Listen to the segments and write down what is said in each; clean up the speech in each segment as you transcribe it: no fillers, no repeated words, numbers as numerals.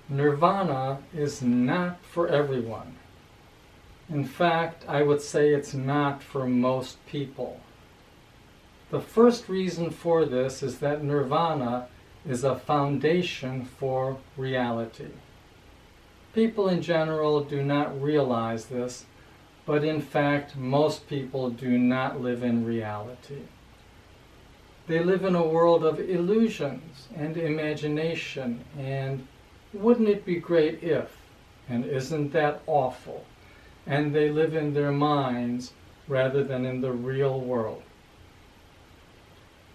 Nirvana is not for everyone. In fact, I would say it's not for most people. The first reason for this is that Nirvana is a foundation for reality. People in general do not realize this, but in fact, most people do not live in reality. They live in a world of illusions and imagination, and wouldn't it be great if, and isn't that awful? And they live in their minds rather than in the real world.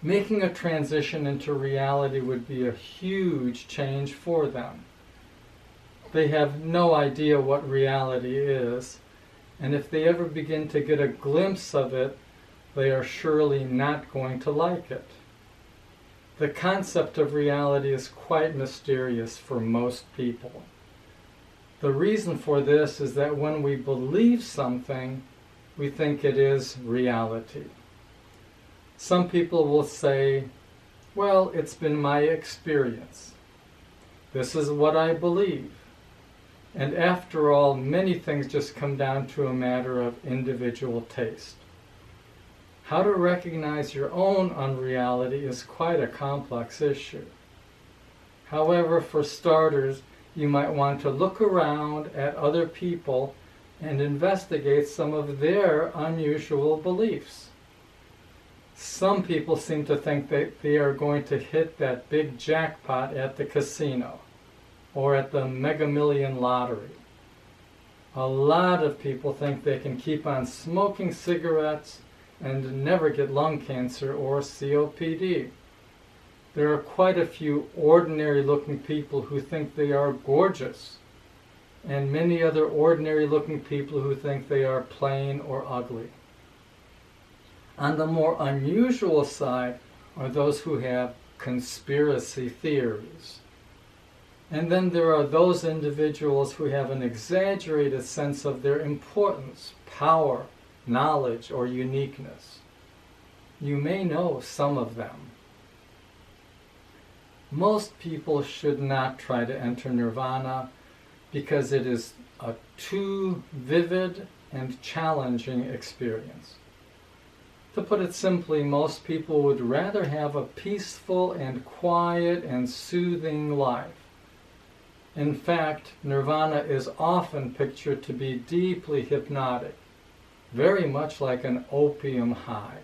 Making a transition into reality would be a huge change for them. They have no idea what reality is, and if they ever begin to get a glimpse of it, they are surely not going to like it. The concept of reality is quite mysterious for most people. The reason for this is that when we believe something, we think it is reality. Some people will say, well, it's been my experience. This is what I believe. And after all, many things just come down to a matter of individual taste. How to recognize your own unreality is quite a complex issue. However, for starters, you might want to look around at other people and investigate some of their unusual beliefs. Some people seem to think that they are going to hit that big jackpot at the casino or at the Mega Million lottery. A lot of people think they can keep on smoking cigarettes and never get lung cancer or COPD. There are quite a few ordinary-looking people who think they are gorgeous, and many other ordinary-looking people who think they are plain or ugly. On the more unusual side are those who have conspiracy theories. And then there are those individuals who have an exaggerated sense of their importance, power, knowledge, or uniqueness. You may know some of them. Most people should not try to enter Nirvana because it is a too vivid and challenging experience. To put it simply, most people would rather have a peaceful and quiet and soothing life. In fact, Nirvana is often pictured to be deeply hypnotic, very much like an opium high.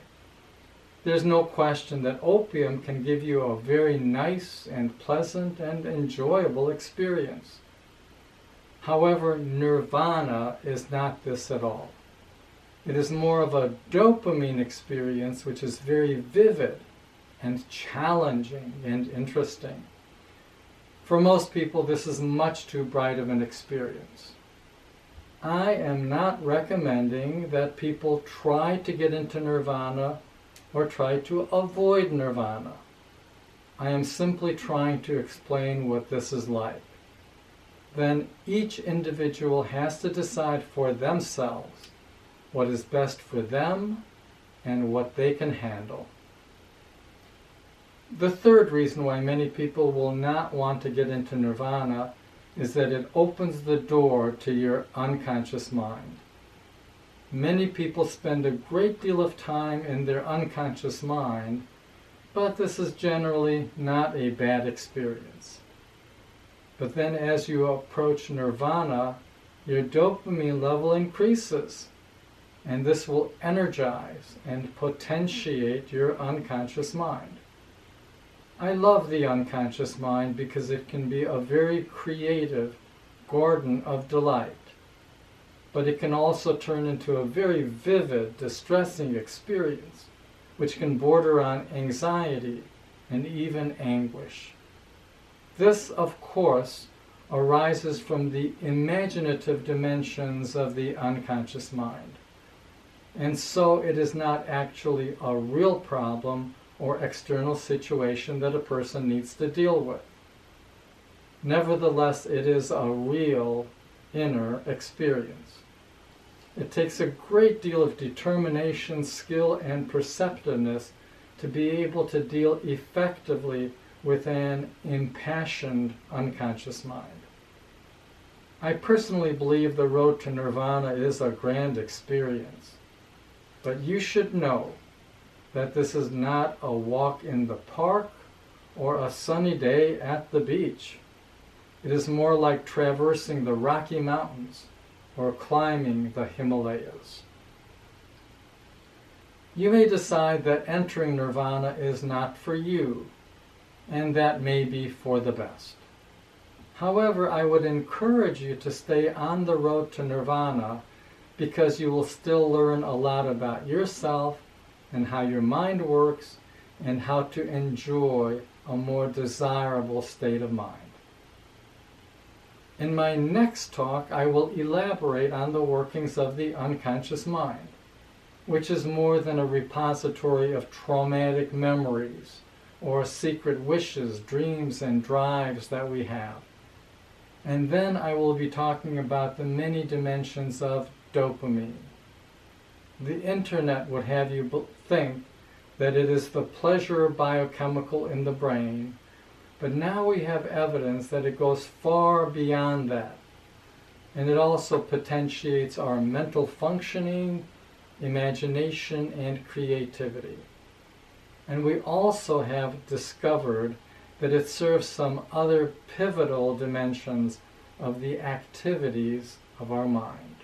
There's no question that opium can give you a very nice and pleasant and enjoyable experience. However, Nirvana is not this at all. It is more of a dopamine experience which is very vivid and challenging and interesting. For most people, this is much too bright of an experience. I am not recommending that people try to get into Nirvana or try to avoid Nirvana. I am simply trying to explain what this is like. Then each individual has to decide for themselves what is best for them and what they can handle. The third reason why many people will not want to get into Nirvana is that it opens the door to your unconscious mind. Many people spend a great deal of time in their unconscious mind, but this is generally not a bad experience. But then as you approach Nirvana, your dopamine level increases, and this will energize and potentiate your unconscious mind. I love the unconscious mind because it can be a very creative garden of delight. But it can also turn into a very vivid, distressing experience, which can border on anxiety and even anguish. This, of course, arises from the imaginative dimensions of the unconscious mind. And so it is not actually a real problem or external situation that a person needs to deal with. Nevertheless, it is a real inner experience. It takes a great deal of determination, skill, and perceptiveness to be able to deal effectively with an impassioned unconscious mind. I personally believe the road to Nirvana is a grand experience, but you should know that this is not a walk in the park or a sunny day at the beach. It is more like traversing the Rocky Mountains or climbing the Himalayas. You may decide that entering Nirvana is not for you, and that may be for the best. However, I would encourage you to stay on the road to Nirvana because you will still learn a lot about yourself and how your mind works and how to enjoy a more desirable state of mind. In my next talk, I will elaborate on the workings of the unconscious mind, which is more than a repository of traumatic memories or secret wishes, dreams, and drives that we have. And then I will be talking about the many dimensions of dopamine. The internet would have you think that it is the pleasure biochemical in the brain, but now we have evidence that it goes far beyond that. And it also potentiates our mental functioning, imagination, and creativity. And we also have discovered that it serves some other pivotal dimensions of the activities of our mind.